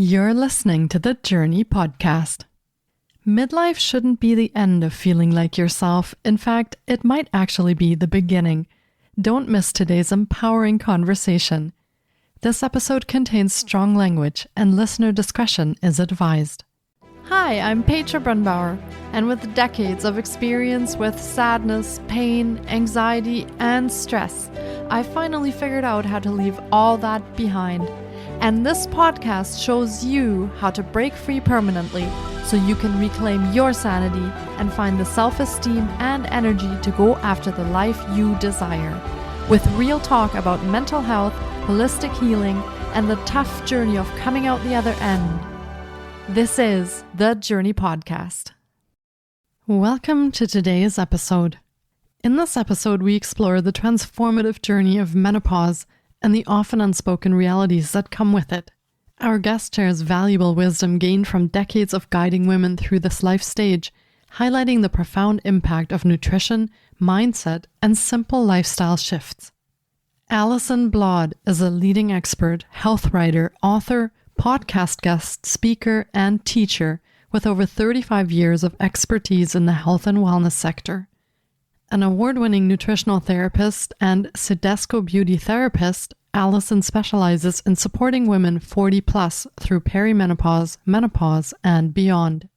You're listening to the Jōrni Podcast. Midlife shouldn't be the end of feeling like yourself. In fact, it might actually be the beginning. Don't miss today's empowering conversation. This episode contains strong language and listener discretion is advised. Hi, I'm Petra Brunbauer, and with decades of experience with sadness, pain, anxiety, and stress, I finally figured out how to leave all that behind. And this podcast shows you how to break free permanently so you can reclaim your sanity and find the self-esteem and energy to go after the life you desire. With real talk about mental health, holistic healing, and the tough journey of coming out the other end. This is the Jōrni Podcast. Welcome to today's episode. In this episode, we explore the transformative journey of menopause and the often unspoken realities that come with it. Our guest shares valuable wisdom gained from decades of guiding women through this life stage, highlighting the profound impact of nutrition, mindset, and simple lifestyle shifts. Alison Bladh is a leading expert, health writer, author, podcast guest, speaker, and teacher with over 35 years of expertise in the health and wellness sector. An award-winning nutritional therapist and Sedesco beauty therapist, Alison specializes in supporting women 40 plus through perimenopause, menopause, and beyond.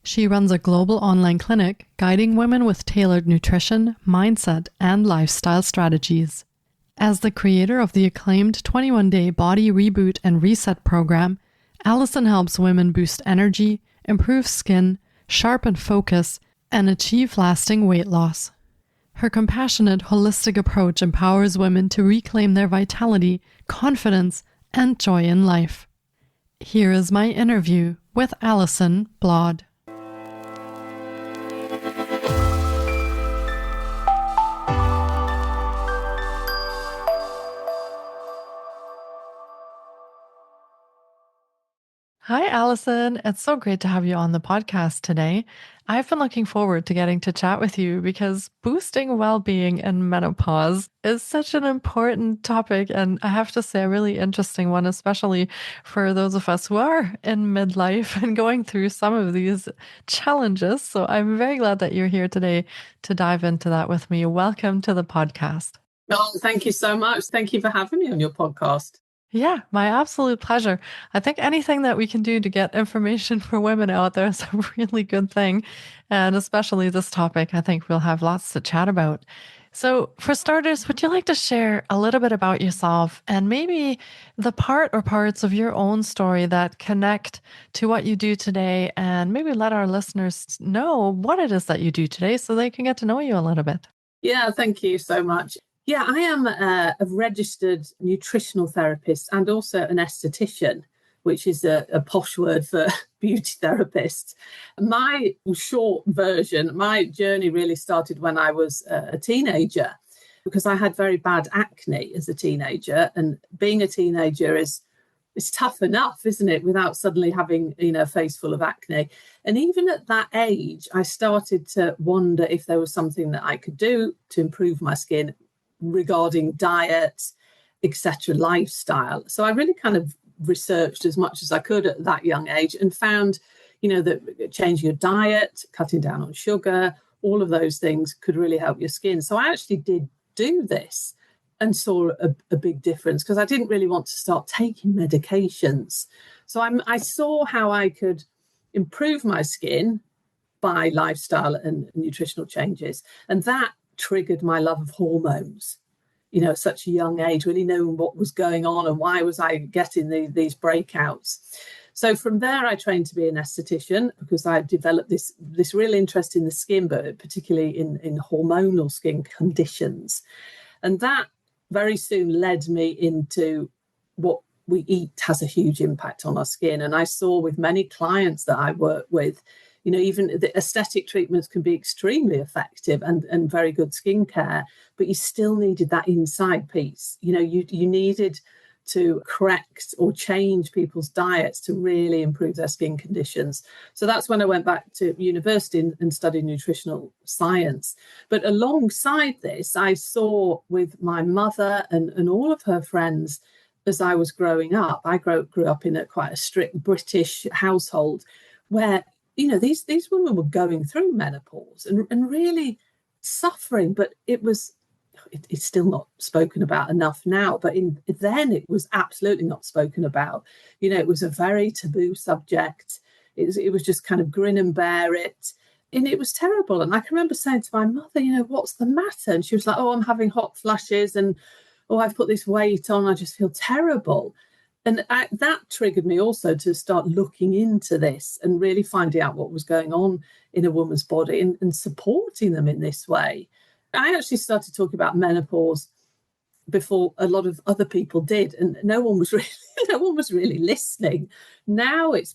She runs a global online clinic guiding women with tailored nutrition, mindset, and lifestyle strategies. As the creator of the acclaimed 21-day Body Reboot and Reset program, Alison helps women boost energy, improve skin, sharpen focus, and achieve lasting weight loss. Her compassionate, holistic approach empowers women to reclaim their vitality, confidence, and joy in life. Here is my interview with Alison Bladh. Hi, Alison. It's so great to have you on the podcast today. I've been looking forward to getting to chat with you because boosting well-being in menopause is such an important topic, and I have to say a really interesting one, especially for those of us who are in midlife and going through some of these challenges. So I'm very glad that you're here today to dive into that with me. Welcome to the podcast. Oh, thank you so much. Thank you for having me on your podcast. Yeah, my absolute pleasure. I think anything that we can do to get information for women out there is a really good thing. And especially this topic, I think we'll have lots to chat about. So for starters, would you like to share a little bit about yourself and maybe the part or parts of your own story that connect to what you do today, and maybe let our listeners know what it is that you do today so they can get to know you a little bit? Yeah, thank you so much. Yeah, I am a registered nutritional therapist and also an esthetician, which is a posh word for beauty therapist. My short version, my journey really started when I was a teenager, because I had very bad acne as a teenager. And being a teenager is tough enough, isn't it, without suddenly having, a face full of acne. And even at that age, I started to wonder if there was something that I could do to improve my skin regarding diet, etc., lifestyle. So I really kind of researched as much as I could at that young age and found, that changing your diet, cutting down on sugar, all of those things could really help your skin. So I actually did do this and saw a big difference, because I didn't really want to start taking medications. So I saw how I could improve my skin by lifestyle and nutritional changes. And that triggered my love of hormones, at such a young age, really knowing what was going on and why was I getting these breakouts. So from there, I trained to be an esthetician because I developed this real interest in the skin, but particularly in hormonal skin conditions. And that very soon led me into what we eat has a huge impact on our skin. And I saw with many clients that I work with, even the aesthetic treatments can be extremely effective and very good skincare, but you still needed that inside piece. You needed to correct or change people's diets to really improve their skin conditions. So that's when I went back to university and studied nutritional science. But alongside this, I saw with my mother and all of her friends as I was growing up. I grew up in quite a strict British household where, these women were going through menopause and really suffering, but it's still not spoken about enough now. But then it was absolutely not spoken about. It was a very taboo subject. It was just kind of grin and bear it. And it was terrible. And I can remember saying to my mother, what's the matter? And she was like, oh, I'm having hot flushes and, oh, I've put this weight on. I just feel terrible. And that triggered me also to start looking into this and really finding out what was going on in a woman's body and supporting them in this way. I actually started talking about menopause before a lot of other people did, and no one was really listening. Now it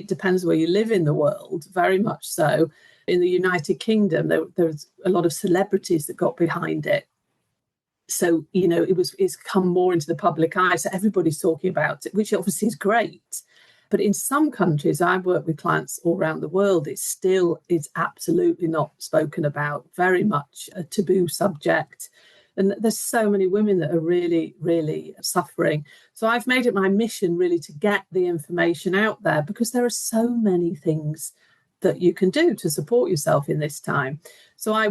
depends where you live in the world, very much so. In the United Kingdom, there's a lot of celebrities that got behind it. So, it's come more into the public eye. So everybody's talking about it, which obviously is great. But in some countries, I work with clients all around the world, it's absolutely not spoken about, very much a taboo subject. And there's so many women that are really, really suffering. So I've made it my mission really to get the information out there, because there are so many things that you can do to support yourself in this time. So I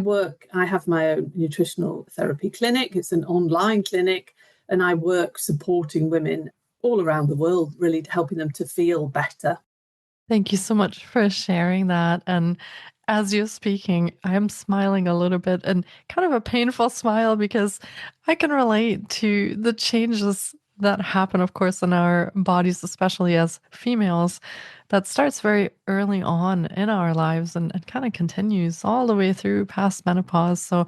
have my own nutritional therapy clinic. It's an online clinic, and I work supporting women all around the world, really helping them to feel better. Thank you so much for sharing that. And as you're speaking, I am smiling a little bit, and kind of a painful smile, because I can relate to the changes that happen, of course, in our bodies, especially as females. That starts very early on in our lives and kind of continues all the way through past menopause. So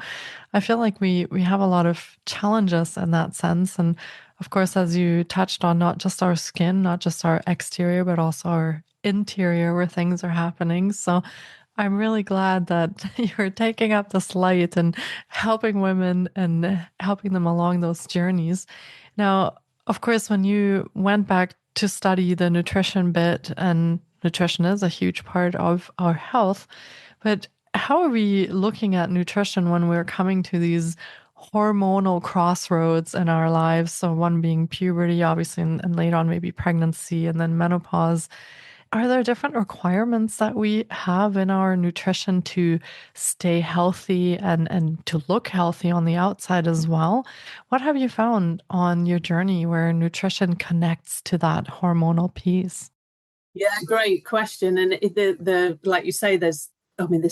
I feel like we have a lot of challenges in that sense. And of course, as you touched on, not just our skin, not just our exterior, but also our interior, where things are happening. So I'm really glad that you're taking up this light and helping women and helping them along those journeys. Now, of course, when you went back to study the nutrition bit, and nutrition is a huge part of our health, but how are we looking at nutrition when we're coming to these hormonal crossroads in our lives? So one being puberty, obviously, and later on maybe pregnancy, and then menopause. Are there different requirements that we have in our nutrition to stay healthy and to look healthy on the outside as well? What have you found on your journey where nutrition connects to that hormonal piece? Yeah, great question. And like you say, there's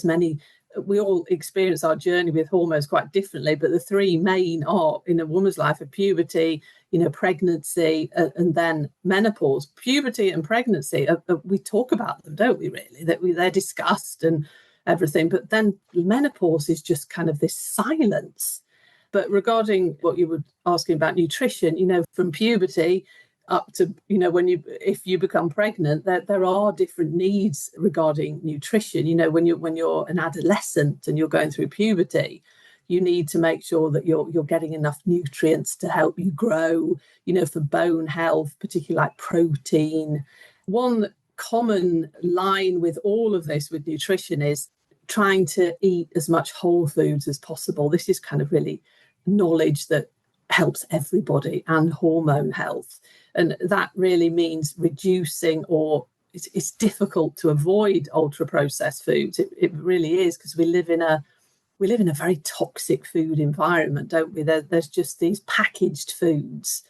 many. We all experience our journey with hormones quite differently, but the three main are in a woman's life are puberty, pregnancy, and then menopause. Puberty and pregnancy, we talk about them, don't we? Really, they're discussed and everything. But then menopause is just kind of this silence. But regarding what you were asking about nutrition, from puberty up to if you become pregnant, there are different needs regarding nutrition. When you're an adolescent and you're going through puberty, you need to make sure that you're getting enough nutrients to help you grow, for bone health, particularly like protein. One common line with all of this with nutrition is trying to eat as much whole foods as possible. This is kind of really knowledge that helps everybody, and hormone health. And that really means reducing, or it's difficult to avoid ultra processed foods. It really is, because we live in a very toxic food environment, don't we? There's just these packaged foods.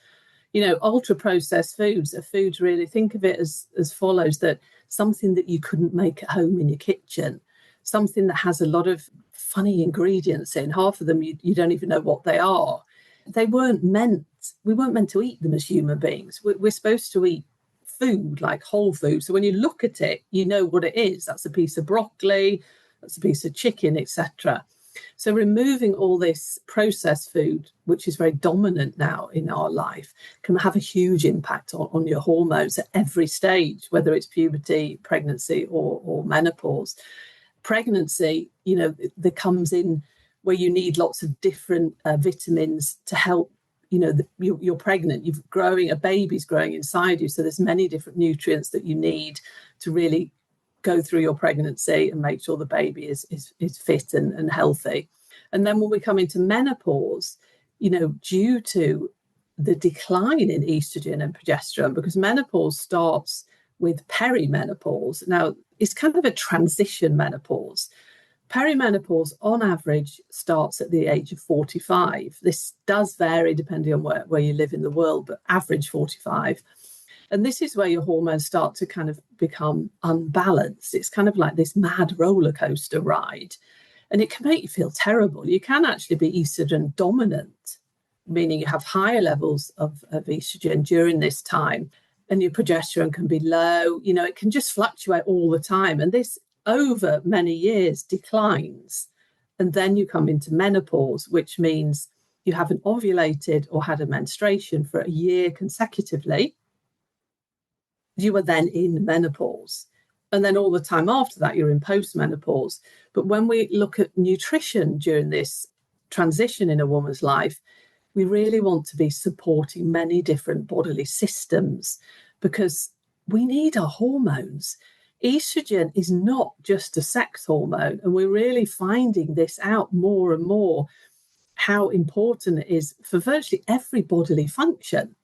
Ultra processed foods are foods, really think of it as follows: that something that you couldn't make at home in your kitchen, something that has a lot of funny ingredients in. Half of them you don't even know what they are. We weren't meant to eat them as human beings. We're supposed to eat food, like whole food. So when you look at it, you know what it is. That's a piece of broccoli, that's a piece of chicken, etc. So removing all this processed food, which is very dominant now in our life, can have a huge impact on your hormones at every stage, whether it's puberty, pregnancy, or menopause. Pregnancy, there comes in where you need lots of different vitamins to help. You're pregnant, a baby's growing inside you, so there's many different nutrients that you need to really go through your pregnancy and make sure the baby is fit and healthy. And then when we come into menopause, due to the decline in estrogen and progesterone, because menopause starts with perimenopause. Now, it's kind of a transition menopause. Perimenopause, on average, starts at the age of 45. This does vary depending on where you live in the world, but average 45. And this is where your hormones start to kind of become unbalanced. It's kind of like this mad roller coaster ride. And it can make you feel terrible. You can actually be estrogen dominant, meaning you have higher levels of estrogen during this time, and your progesterone can be low. You know, it can just fluctuate all the time. And this, over many years, declines. And then you come into menopause, which means you haven't ovulated or had a menstruation for a year consecutively. You are then in menopause. And then all the time after that, you're in postmenopause. But when we look at nutrition during this transition in a woman's life, we really want to be supporting many different bodily systems, because we need our hormones. Estrogen is not just a sex hormone, and we're really finding this out more and more, how important it is for virtually every bodily function.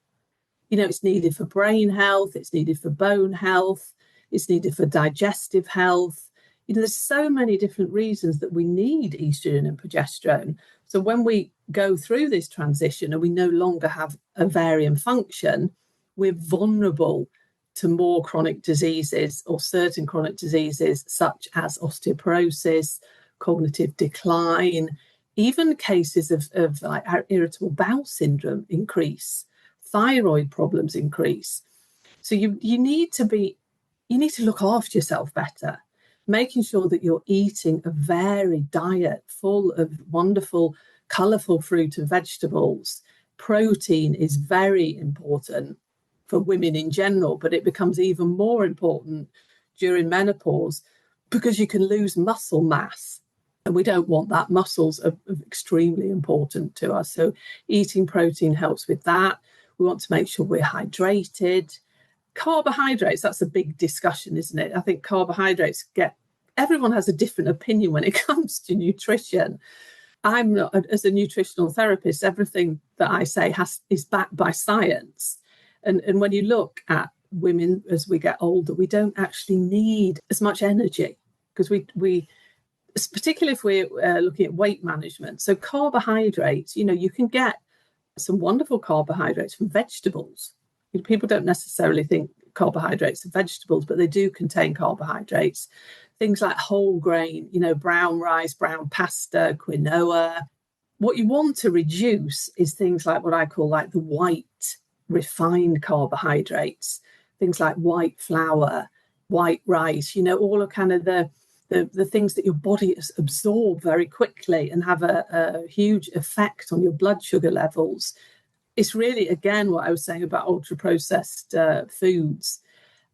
You know, it's needed for brain health, it's needed for bone health, it's needed for digestive health. You know, there's so many different reasons that we need estrogen and progesterone. So when we go through this transition and we no longer have ovarian function, we're vulnerable to more chronic diseases, or certain chronic diseases such as osteoporosis, cognitive decline, even cases of like irritable bowel syndrome increase, thyroid problems increase. So you need to look after yourself better, making sure that you're eating a varied diet full of wonderful, colourful fruit and vegetables. Protein is very important for women in general, but it becomes even more important during menopause because you can lose muscle mass. And we don't want that. Muscles are extremely important to us. So eating protein helps with that. We want to make sure we're hydrated. Carbohydrates, that's a big discussion, isn't it? I think carbohydrates everyone has a different opinion when it comes to nutrition. I'm not, as a nutritional therapist, everything that I say is backed by science. And when you look at women as we get older, we don't actually need as much energy, because we particularly if we're looking at weight management. So carbohydrates, you know, you can get some wonderful carbohydrates from vegetables. People don't necessarily think carbohydrates are vegetables, but they do contain carbohydrates. Things like whole grain, you know, brown rice, brown pasta, quinoa. What you want to reduce is things like what I call like the white refined carbohydrates, things like white flour, white rice, you know, all of kind of the things that your body absorb very quickly and have a huge effect on your blood sugar levels. It's really, again, what I was saying about ultra-processed foods.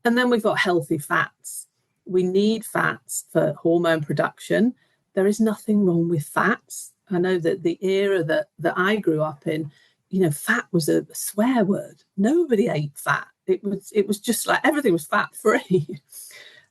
And then we've got healthy fats. We need fats for hormone production. There is nothing wrong with fats. I know that the era that I grew up in, you know, fat was a swear word. Nobody ate fat. It was just like everything was fat free.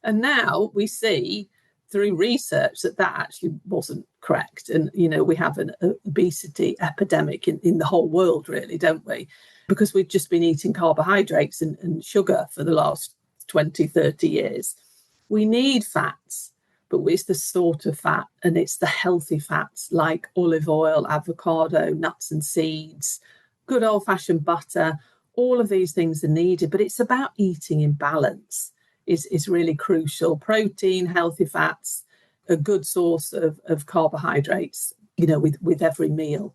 And now we see through research that actually wasn't correct. And, you know, we have an obesity epidemic in the whole world, really, don't we? Because we've just been eating carbohydrates and sugar for the last 20, 30 years. We need fats, but it's the sort of fat, and it's the healthy fats like olive oil, avocado, nuts and seeds, good old-fashioned butter. All of these things are needed, but it's about eating in balance is really crucial. Protein, healthy fats, a good source of carbohydrates, you know, with every meal.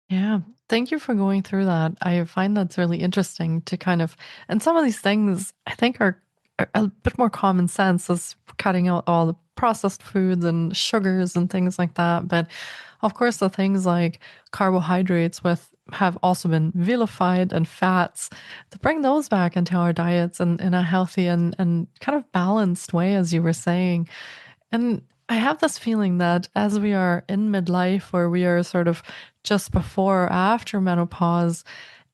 Yeah. Thank you for going through that. I find that's really interesting to kind of, and some of these things I think are a bit more common sense, as cutting out all the processed foods and sugars and things like that. But of course, the things like carbohydrates have also been vilified, and fats, to bring those back into our diets and in a healthy and kind of balanced way, as you were saying. And I have this feeling that as we are in midlife, or we are sort of just before or after menopause,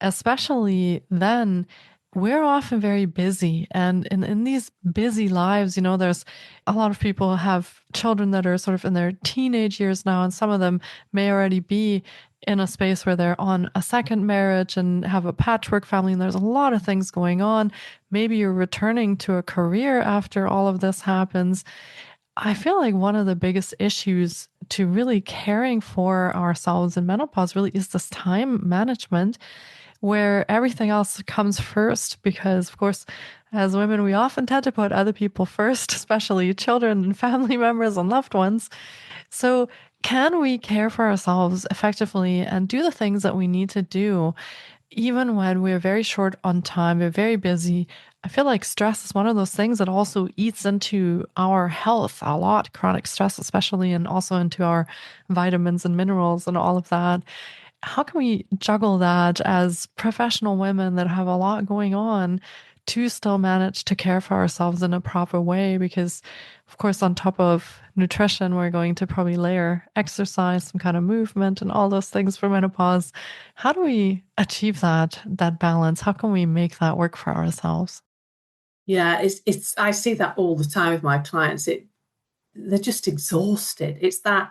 especially then, we're often very busy. And in these busy lives, there's a lot of people have children that are sort of in their teenage years now, and some of them may already be in a space where they're on a second marriage and have a patchwork family, and there's a lot of things going on. Maybe you're returning to a career after all of this happens. I feel like one of the biggest issues to really caring for ourselves in menopause really is this time management, where everything else comes first. Because, of course, as women, we often tend to put other people first, especially children and family members and loved ones. So, can we care for ourselves effectively and do the things that we need to do even when we're very short on time, we're very busy? I feel like stress is one of those things that also eats into our health a lot, chronic stress, especially, and also into our vitamins and minerals and all of that. How can we juggle that as professional women that have a lot going on to still manage to care for ourselves in a proper way? Because, of course, on top of nutrition, we're going to probably layer exercise, some kind of movement, and all those things for menopause. How do we achieve that balance? How can we make that work for ourselves? Yeah, it's I see that all the time with my clients. They're just exhausted. It's that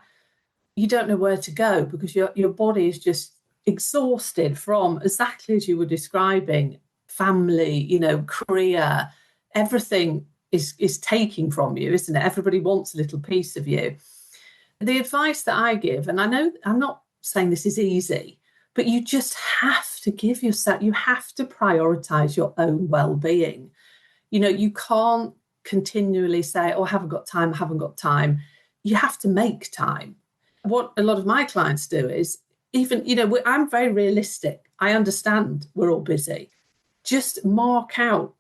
you don't know where to go because your body is just exhausted from, exactly as you were describing, family, career, everything is taking from you, isn't it? Everybody wants a little piece of you. The advice that I give, and I know I'm not saying this is easy, but you just have to give yourself, you have to prioritize your own well-being. You can't continually say, oh, I haven't got time, I haven't got time. You have to make time. What a lot of my clients do is, even, I'm very realistic. I understand we're all busy. Just mark out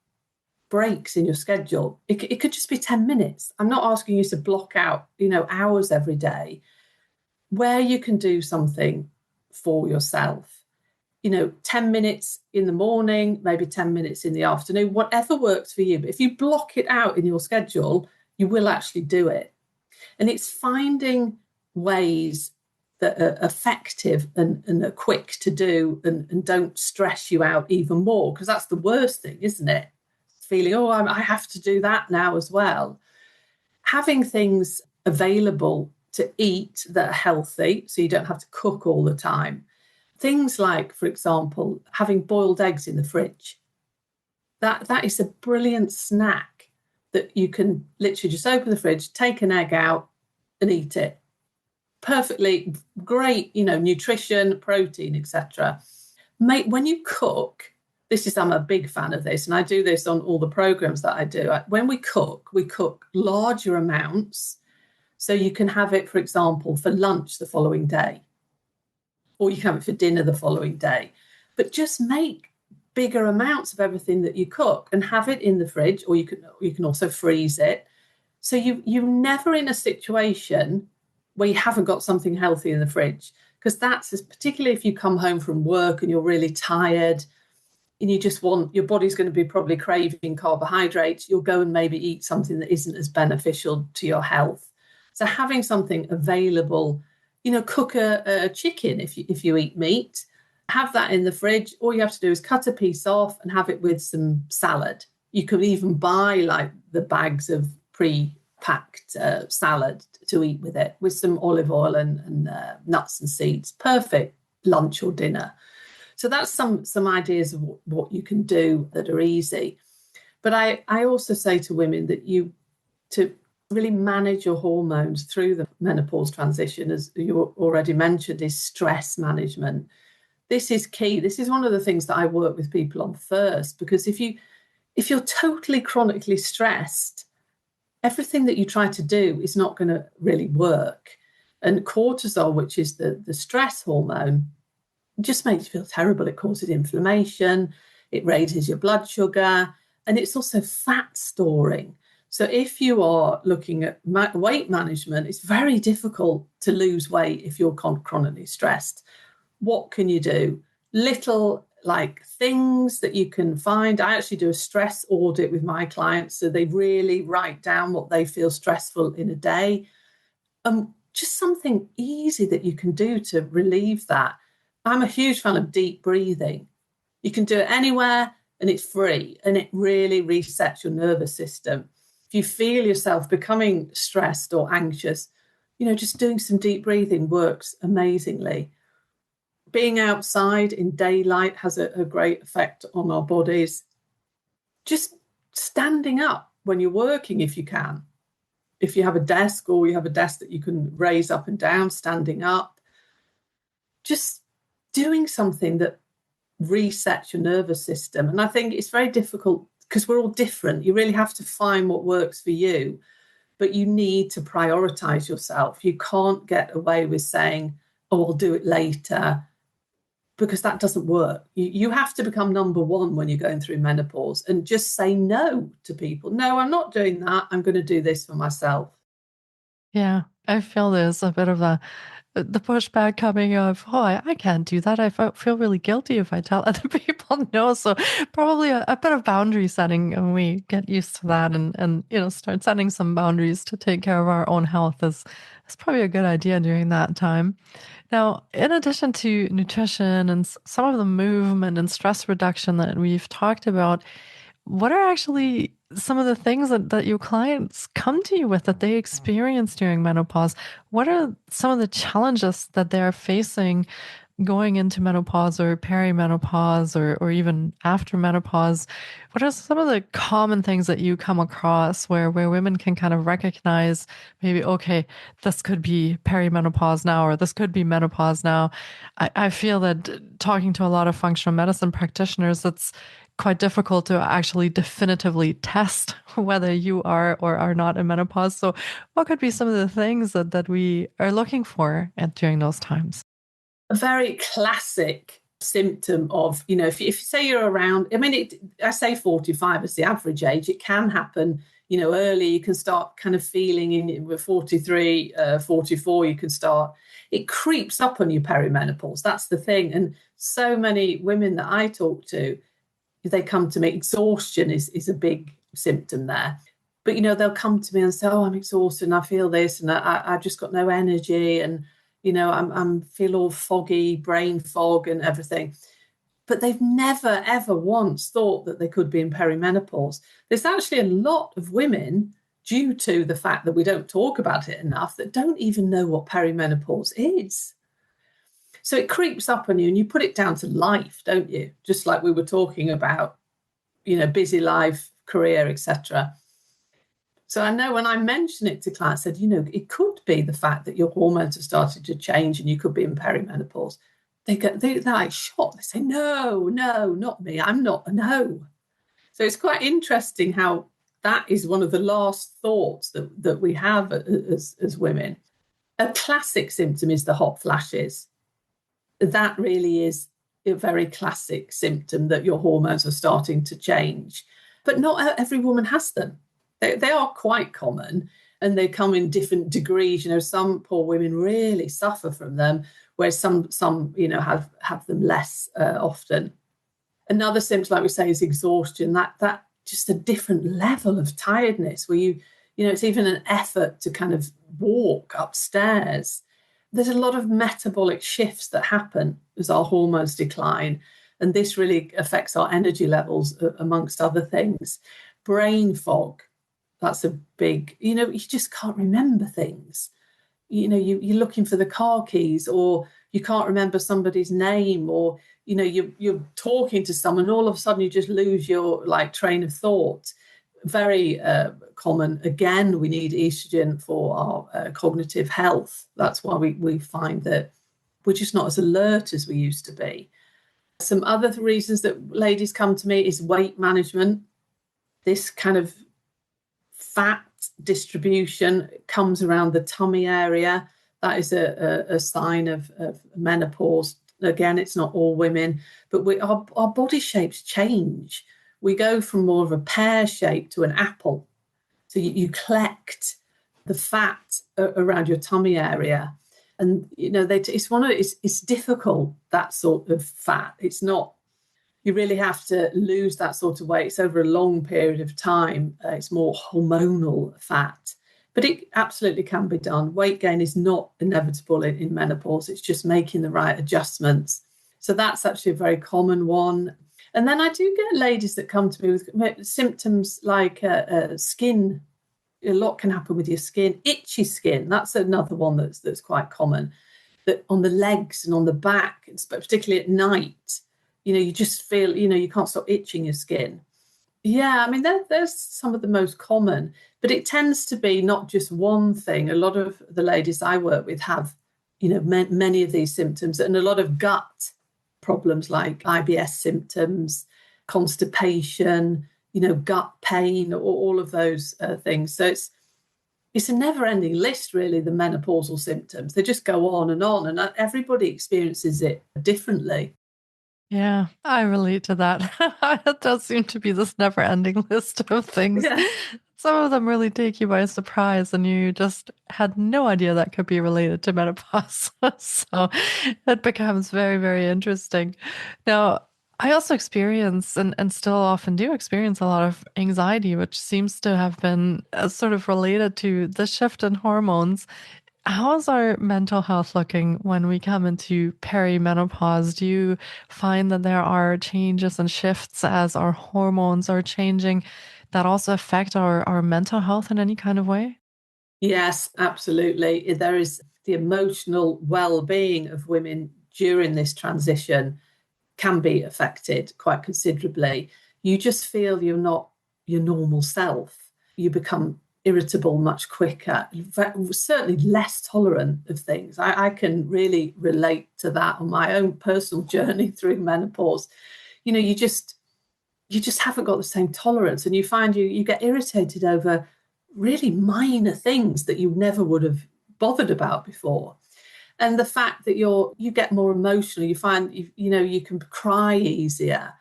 breaks in your schedule. It could just be 10 minutes. I'm not asking you to block out, hours every day where you can do something for yourself. 10 minutes in the morning, maybe 10 minutes in the afternoon, whatever works for you. But if you block it out in your schedule, you will actually do it. And it's finding ways that are effective and are quick to do and don't stress you out even more, because that's the worst thing, isn't it? Feeling, oh, I have to do that now as well. Having things available to eat that are healthy, so you don't have to cook all the time. Things like, for example, having boiled eggs in the fridge. That is a brilliant snack that you can literally just open the fridge, take an egg out and eat it. Perfectly great, nutrition, protein, etc. When you cook, I'm a big fan of this, and I do this on all the programs that I do. When we cook larger amounts, so you can have it, for example, for lunch the following day, or you can have it for dinner the following day. But just make bigger amounts of everything that you cook and have it in the fridge, or you can also freeze it. So you're never in a situation where you haven't got something healthy in the fridge, because particularly if you come home from work and you're really tired and you just your body's going to be probably craving carbohydrates, you'll go and maybe eat something that isn't as beneficial to your health. So having something available, cook a chicken if you eat meat, have that in the fridge. All you have to do is cut a piece off and have it with some salad. You could even buy like the bags of pre-packed salad to eat with it, with some olive oil and nuts and seeds. Perfect lunch or dinner. So that's some ideas of what you can do that are easy. But I also say to women that to really manage your hormones through the menopause transition, as you already mentioned, is stress management. This is key. This is one of the things that I work with people on first, because if you're totally chronically stressed, everything that you try to do is not going to really work. And cortisol, which is the stress hormone, just makes you feel terrible. It causes inflammation, it raises your blood sugar, and it's also fat storing. So if you are looking at weight management, it's very difficult to lose weight if you're chronically stressed. What can you do? Little things that you can find. I actually do a stress audit with my clients, so they really write down what they feel stressful in a day. Just something easy that you can do to relieve that. I'm a huge fan of deep breathing. You can do it anywhere, and it's free, and it really resets your nervous system. If you feel yourself becoming stressed or anxious, just doing some deep breathing works amazingly. Being outside in daylight has a great effect on our bodies. Just standing up when you're working, if you can. If you have a desk, or you have a desk that you can raise up and down, standing up. Just doing something that resets your nervous system. And I think it's very difficult because we're all different. You really have to find what works for you, but you need to prioritize yourself. You can't get away with saying, oh, I'll do it later, because that doesn't work. You have to become number one when you're going through menopause, and just say no to people. No, I'm not doing that. I'm going to do this for myself. Yeah, I feel there's a bit of the pushback coming of, oh, I can't do that. I feel really guilty if I tell other people no. So probably a bit of boundary setting, and we get used to that, and start setting some boundaries to take care of our own health is probably a good idea during that time. Now, in addition to nutrition and some of the movement and stress reduction that we've talked about, what are actually some of the things that your clients come to you with that they experience during menopause? What are some of the challenges that they're facing going into menopause or perimenopause or even after menopause? What are some of the common things that you come across where women can kind of recognize maybe, okay, this could be perimenopause now, or this could be menopause now? I feel that talking to a lot of functional medicine practitioners, it's quite difficult to actually definitively test whether you are or are not in menopause. So what could be some of the things that we are looking for during those times? A very classic symptom of, if you say you're around, I say 45 is the average age. It can happen, early. You can start kind of feeling in 43, 44, you can start, it creeps up on you perimenopause. That's the thing. And so many women that I talk to, they come to me, exhaustion is a big symptom there. But, they'll come to me and say, oh, I'm exhausted and I feel this and I just got no energy and, I'm feel all foggy, brain fog and everything. But they've never, ever once thought that they could be in perimenopause. There's actually a lot of women, due to the fact that we don't talk about it enough, that don't even know what perimenopause is. So it creeps up on you and you put it down to life, don't you? Just like we were talking about, busy life, career, etc. So I know when I mention it to clients, I said, it could be the fact that your hormones have started to change and you could be in perimenopause. They're like shocked. They say, no, not me. I'm not, no. So it's quite interesting how that is one of the last thoughts that we have as women. A classic symptom is the hot flashes. That really is a very classic symptom that your hormones are starting to change. But not every woman has them. They are quite common and they come in different degrees. Some poor women really suffer from them, whereas some have them less often. Another symptom, like we say, is exhaustion. That just a different level of tiredness where it's even an effort to kind of walk upstairs. There's a lot of metabolic shifts that happen as our hormones decline, and this really affects our energy levels, amongst other things. Brain fog, that's a big, you just can't remember things. You're looking for the car keys, or you can't remember somebody's name, or, you're talking to someone, all of a sudden you just lose your train of thought. Very common. Again, we need estrogen for our cognitive health. That's why we find that we're just not as alert as we used to be. Some other reasons that ladies come to me is weight management. This kind of fat distribution comes around the tummy area. That is a sign of menopause. Again, it's not all women, but our body shapes change. We go from more of a pear shape to an apple. So you collect the fat around your tummy area. And, it's difficult, that sort of fat. It's not, you really have to lose that sort of weight. It's over a long period of time. It's more hormonal fat. But it absolutely can be done. Weight gain is not inevitable in menopause. It's just making the right adjustments. So that's actually a very common one. And then I do get ladies that come to me with symptoms like skin. A lot can happen with your skin. Itchy skin, that's another one that's quite common. That on the legs and on the back, particularly at night, you just feel, you can't stop itching your skin. Yeah, I mean, there's some of the most common, but it tends to be not just one thing. A lot of the ladies I work with have, many of these symptoms, and a lot of gut problems like IBS symptoms, constipation, gut pain, or all of those things. So it's a never-ending list, really, the menopausal symptoms. They just go on, and everybody experiences it differently. Yeah, I relate to that. It does seem to be this never-ending list of things. Yeah. Some of them really take you by surprise, and you just had no idea that could be related to menopause. So it becomes very, very interesting. Now, I also experience and still often do experience a lot of anxiety, which seems to have been sort of related to the shift in hormones. How's our mental health looking when we come into perimenopause? Do you find that there are changes and shifts as our hormones are changing that also affect our mental health in any kind of way? Yes, absolutely. There is the emotional well-being of women during this transition can be affected quite considerably. You just feel you're not your normal self. You become irritable much quicker, certainly less tolerant of things. I can really relate to that on my own personal journey through menopause. You just haven't got the same tolerance, and you find you get irritated over really minor things that you never would have bothered about before. And the fact that you get more emotional, you find you can cry easier.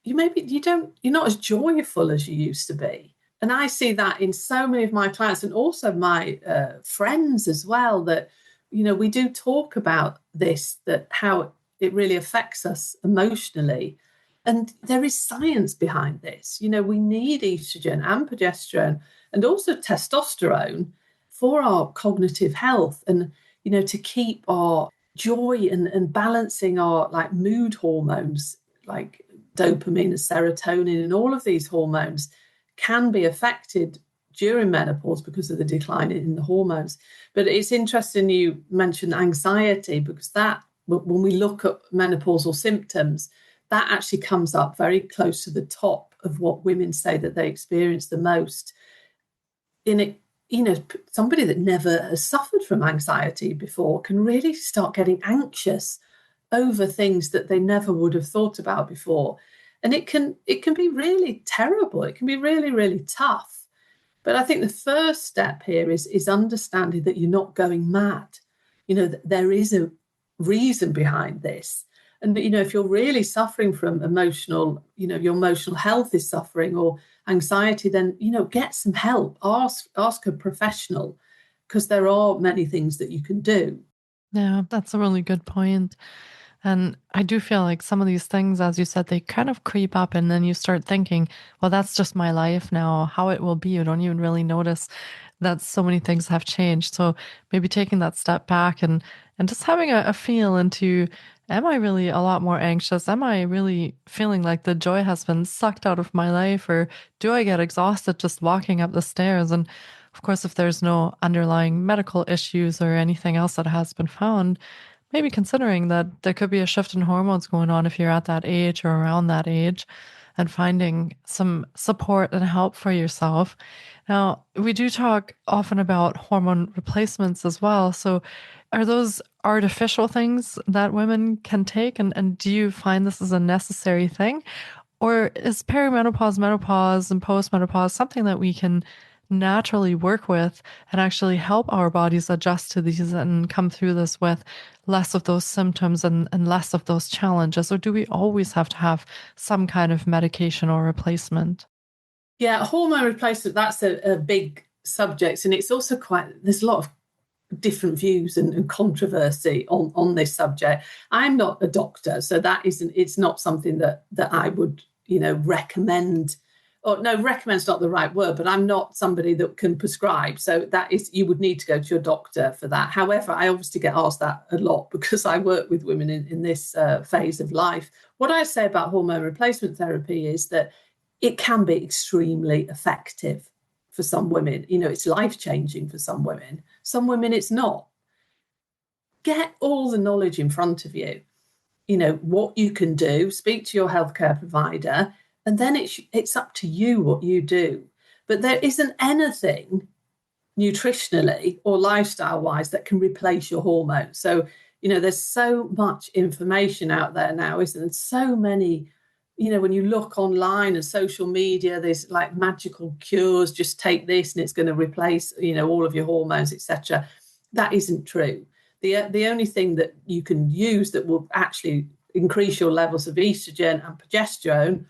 You're not as joyful as you used to be. And I see that in so many of my clients, and also my friends as well, that we do talk about this, that how it really affects us emotionally. And there is science behind this. We need estrogen and progesterone and also testosterone for our cognitive health, and to keep our joy and balancing our like mood hormones like dopamine and serotonin, and all of these hormones can be affected during menopause because of the decline in the hormones. But it's interesting you mentioned anxiety, because that, when we look at menopausal symptoms, that actually comes up very close to the top of what women say that they experience the most. In it, somebody that never has suffered from anxiety before can really start getting anxious over things that they never would have thought about before. And it can be really terrible. It can be really, really tough. But I think the first step here is understanding that you're not going mad. That there is a reason behind this. And if you're really suffering from emotional, your emotional health is suffering, or anxiety, then get some help. Ask a professional, because there are many things that you can do. Yeah, that's a really good point. And I do feel like some of these things, as you said, they kind of creep up, and then you start thinking, well, that's just my life now. How it will be, you don't even really notice that so many things have changed. So maybe taking that step back and just having a feel into, am I really a lot more anxious? Am I really feeling like the joy has been sucked out of my life? Or do I get exhausted just walking up the stairs? And of course, if there's no underlying medical issues or anything else that has been found, maybe considering that there could be a shift in hormones going on if you're at that age or around that age, and finding some support and help for yourself. Now, we do talk often about hormone replacements as well. So, are those artificial things that women can take? And do you find this is a necessary thing? Or is perimenopause, menopause, and postmenopause something that we can naturally work with and actually help our bodies adjust to these and come through this with less of those symptoms and less of those challenges? Or do we always have to have some kind of medication or replacement? Yeah, hormone replacement, that's a big subject. And it's also there's a lot of different views and controversy on this subject. I'm not a doctor, so it's not something that I would, recommend or no, recommend's not the right word, but I'm not somebody that can prescribe. So that is, you would need to go to your doctor for that. However, I obviously get asked that a lot because I work with women in this phase of life. What I say about hormone replacement therapy is that it can be extremely effective for some women. It's life-changing for some women. Some women it's not. Get all the knowledge in front of you. What you can do, speak to your healthcare provider, and then it's up to you what you do. But there isn't anything nutritionally or lifestyle-wise that can replace your hormones. So, there's so much information out there now, isn't there? So many, when you look online and social media, there's like magical cures, just take this and it's going to replace, all of your hormones, etc. That isn't true. The only thing that you can use that will actually increase your levels of estrogen and progesterone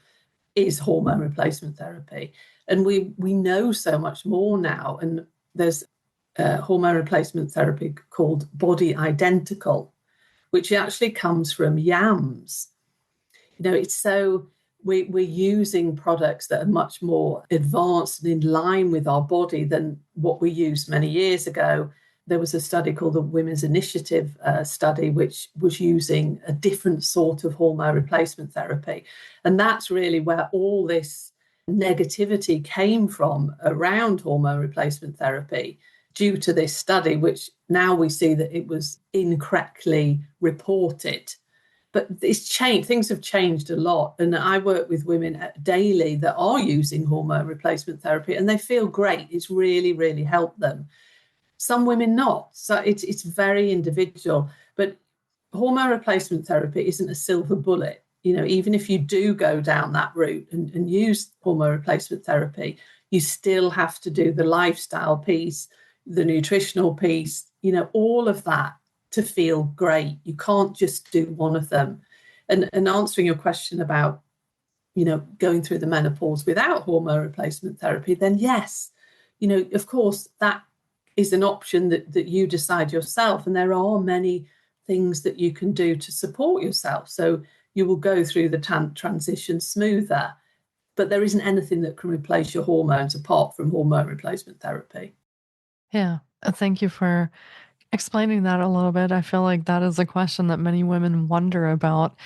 is hormone replacement therapy. And we know so much more now. And there's hormone replacement therapy called body identical, which actually comes from yams. It's so we're using products that are much more advanced and in line with our body than what we used many years ago. There was a study called the Women's Initiative study, which was using a different sort of hormone replacement therapy. And that's really where all this negativity came from around hormone replacement therapy due to this study, which now we see that it was incorrectly reported. But it's changed. Things have changed a lot. And I work with women daily that are using hormone replacement therapy and they feel great. It's really, really helped them. Some women not. So it's very individual. But hormone replacement therapy isn't a silver bullet. Even if you do go down that route and use hormone replacement therapy, you still have to do the lifestyle piece, the nutritional piece, all of that to feel great. You can't just do one of them. And answering your question about, going through the menopause without hormone replacement therapy, then yes, of course, that is an option that you decide yourself. And there are many things that you can do to support yourself. So you will go through the transition smoother. But there isn't anything that can replace your hormones apart from hormone replacement therapy. Yeah. Thank you for explaining that a little bit. I feel like that is a question that many women wonder about,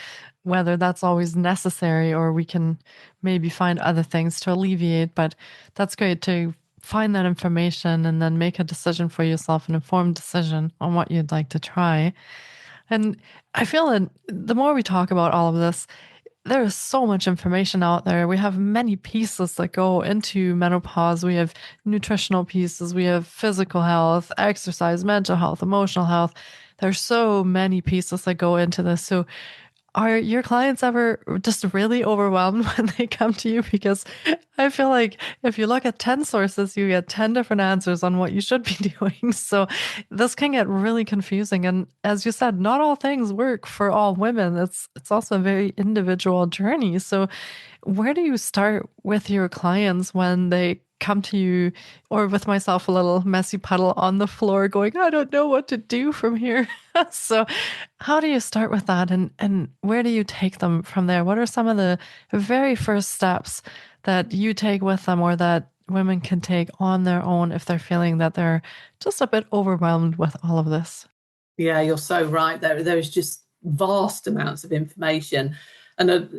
whether that's always necessary or we can maybe find other things to alleviate. But that's great to find that information and then make a decision for yourself, an informed decision on what you'd like to try. And I feel that the more we talk about all of this, there is so much information out there. We have many pieces that go into menopause. We have nutritional pieces, we have physical health, exercise, mental health, emotional health. There's so many pieces that go into this. So are your clients ever just really overwhelmed when they come to you? Because I feel like if you look at 10 sources, you get 10 different answers on what you should be doing. So this can get really confusing. And as you said, not all things work for all women. It's also a very individual journey. So where do you start with your clients when they come to you, or with myself, a little messy puddle on the floor going, I don't know what to do from here? So how do you start with that, and where do you take them from there? What are some of the very first steps that you take with them, or that women can take on their own if they're feeling that they're just a bit overwhelmed with all of this? Yeah, you're so right. There's just vast amounts of information. And,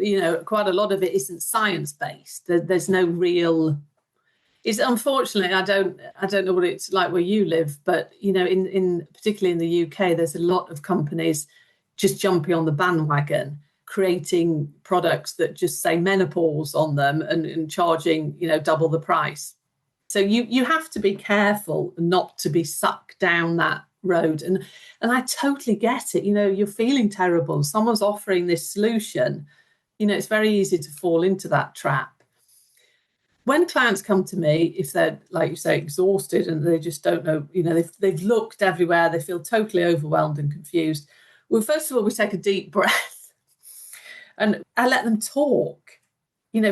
quite a lot of it isn't science-based. There's no real... It's unfortunately, I don't know what it's like where you live, but in particularly in the UK, there's a lot of companies just jumping on the bandwagon, creating products that just say menopause on them and charging double the price. So you have to be careful not to be sucked down that road. And I totally get it. You're feeling terrible. Someone's offering this solution. It's very easy to fall into that trap. When clients come to me, if they're, like you say, exhausted and they just don't know, they've looked everywhere, they feel totally overwhelmed and confused. Well, first of all, we take a deep breath and I let them talk.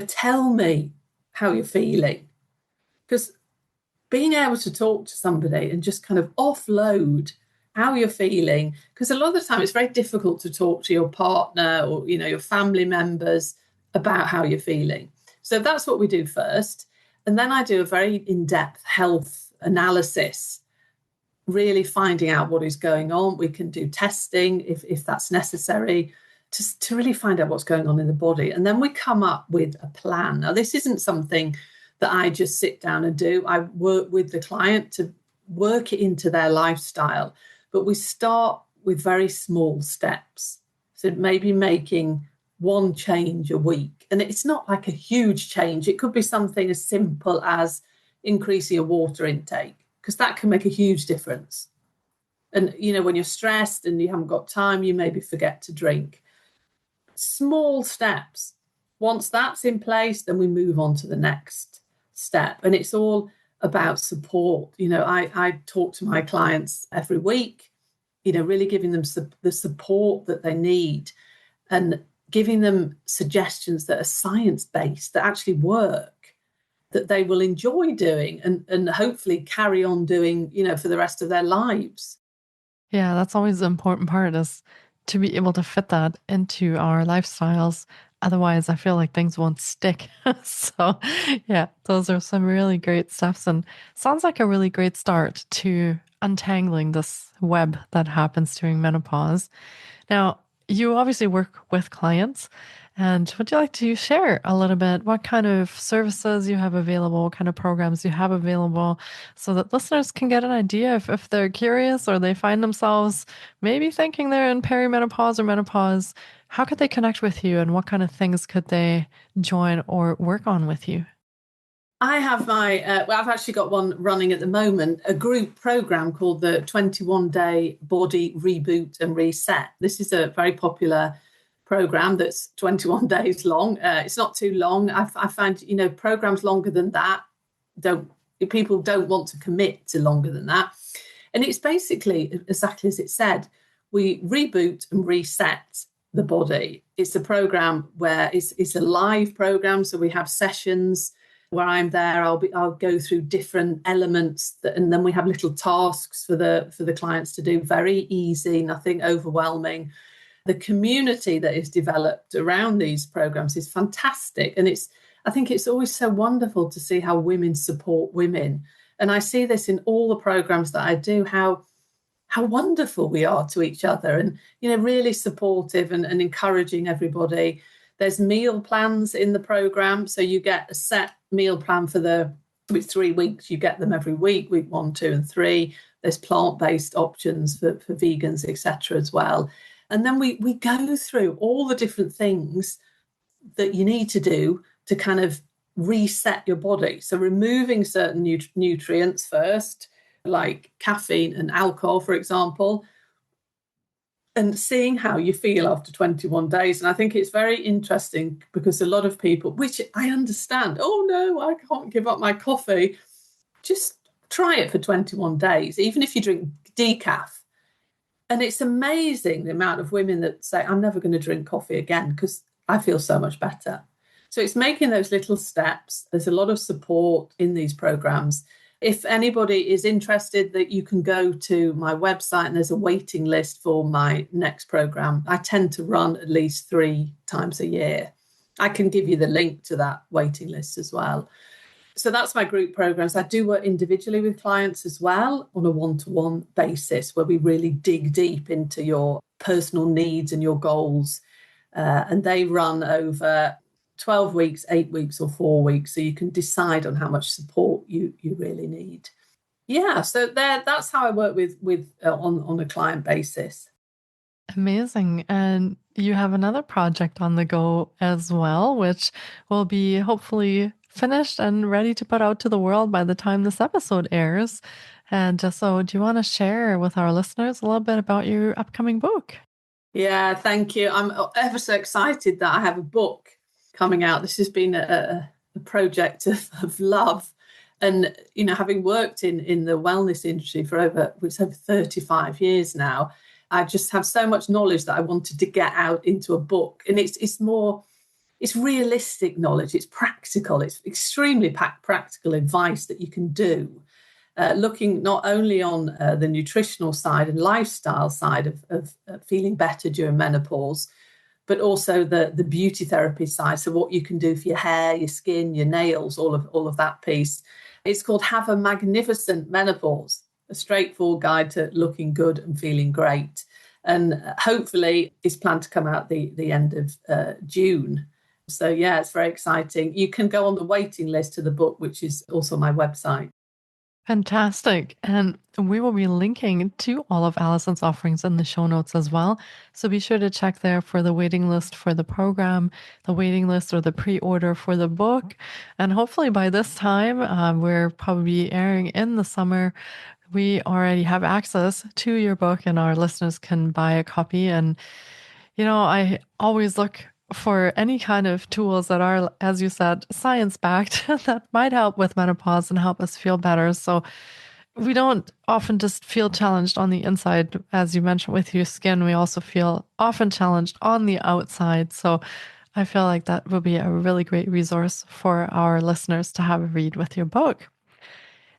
Tell me how you're feeling. Because being able to talk to somebody and just kind of offload how you're feeling, because a lot of the time it's very difficult to talk to your partner or, your family members about how you're feeling. So that's what we do first. And then I do a very in-depth health analysis, really finding out what is going on. We can do testing if that's necessary to really find out what's going on in the body. And then we come up with a plan. Now, this isn't something that I just sit down and do. I work with the client to work it into their lifestyle. But we start with very small steps. So maybe making one change a week. And it's not like a huge change. It could be something as simple as increasing your water intake, because that can make a huge difference. And, when you're stressed and you haven't got time, you maybe forget to drink. Small steps. Once that's in place, then we move on to the next step. And it's all about support. I talk to my clients every week, really giving them the support that they need and giving them suggestions that are science-based, that actually work, that they will enjoy doing and hopefully carry on doing, for the rest of their lives. Yeah, that's always the important part, is to be able to fit that into our lifestyles. Otherwise, I feel like things won't stick. So yeah, those are some really great steps, and sounds like a really great start to untangling this web that happens during menopause. Now, you obviously work with clients, and would you like to share a little bit what kind of services you have available, what kind of programs you have available, so that listeners can get an idea if they're curious or they find themselves maybe thinking they're in perimenopause or menopause, how could they connect with you and what kind of things could they join or work on with you? I have I've actually got one running at the moment, a group program called the 21-Day Body Reboot and Reset. This is a very popular program that's 21 days long. It's not too long. I find, programs longer than that, people don't want to commit to longer than that. And it's basically exactly as it said. We reboot and reset the body. It's a program where it's a live program. So we have sessions where I'm there. I'll go through different elements and then we have little tasks for the clients to do. Very easy, nothing overwhelming. The community that is developed around these programs is fantastic. And I think it's always so wonderful to see how women support women. And I see this in all the programs that I do, how wonderful we are to each other and, really supportive and encouraging everybody. There's meal plans in the program. So you get a set meal plan for 3 weeks. You get them every week 1, 2, and 3. There's plant-based options for vegans, etc. as well. And then we go through all the different things that you need to do to kind of reset your body. So removing certain nutrients first, like caffeine and alcohol, for example, and seeing how you feel after 21 days. And I think it's very interesting because a lot of people, which I understand, oh no, I can't give up my coffee. Just try it for 21 days, even if you drink decaf. And it's amazing the amount of women that say, I'm never going to drink coffee again because I feel so much better. So it's making those little steps. There's a lot of support in these programs. If anybody is interested, that you can go to my website and there's a waiting list for my next program. I tend to run at least 3 times a year. I can give you the link to that waiting list as well. So that's my group programs. I do work individually with clients as well on a one-to-one basis where we really dig deep into your personal needs and your goals. And they run over 12 weeks, 8 weeks or 4 weeks. So you can decide on how much support you really need. Yeah, so that's how I work with on a client basis. Amazing. And you have another project on the go as well, which will be hopefully finished and ready to put out to the world by the time this episode airs. And so do you want to share with our listeners a little bit about your upcoming book? Yeah, thank you. I'm ever so excited that I have a book coming out. This has been a project of love. And, having worked in the wellness industry for over 35 years now, I just have so much knowledge that I wanted to get out into a book. And it's realistic knowledge. It's practical. It's extremely practical advice that you can do, looking not only on the nutritional side and lifestyle side of feeling better during menopause, but also the beauty therapy side. So what you can do for your hair, your skin, your nails, all of that piece. It's called Have a Magnificent Menopause, a straightforward guide to looking good and feeling great. And hopefully it's planned to come out the end of June. So yeah, it's very exciting. You can go on the waiting list to the book, which is also my website. Fantastic. And we will be linking to all of Alison's offerings in the show notes as well. So be sure to check there for the waiting list for the program, the waiting list or the pre-order for the book. And hopefully by this time, we're probably airing in the summer, we already have access to your book and our listeners can buy a copy. And, I always look for any kind of tools that are, as you said, science-backed that might help with menopause and help us feel better. So we don't often just feel challenged on the inside, as you mentioned with your skin. We also feel often challenged on the outside. So I feel like that will be a really great resource for our listeners to have a read with your book.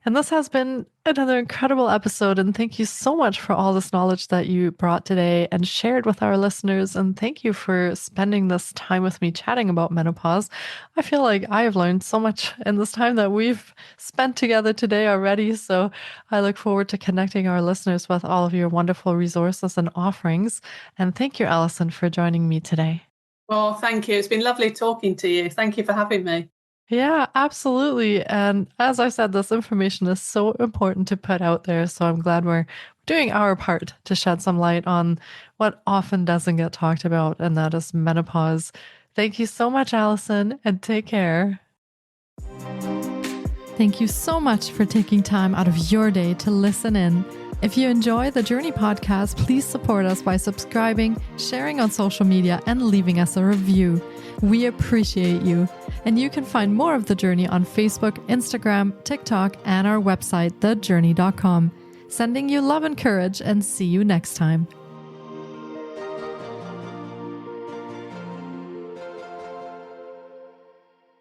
And this has been another incredible episode. And thank you so much for all this knowledge that you brought today and shared with our listeners. And thank you for spending this time with me chatting about menopause. I feel like I have learned so much in this time that we've spent together today already. So I look forward to connecting our listeners with all of your wonderful resources and offerings. And thank you, Alison, for joining me today. Oh, thank you. It's been lovely talking to you. Thank you for having me. Yeah, absolutely. And as I said, this information is so important to put out there. So I'm glad we're doing our part to shed some light on what often doesn't get talked about, and that is menopause. Thank you so much, Alison, and take care. Thank you so much for taking time out of your day to listen in. If you enjoy the Jōrni podcast, please support us by subscribing, sharing on social media, and leaving us a review. We appreciate you. And you can find more of The Jōrni on Facebook, Instagram, TikTok, and our website, thejorni.com. Sending you love and courage, and see you next time.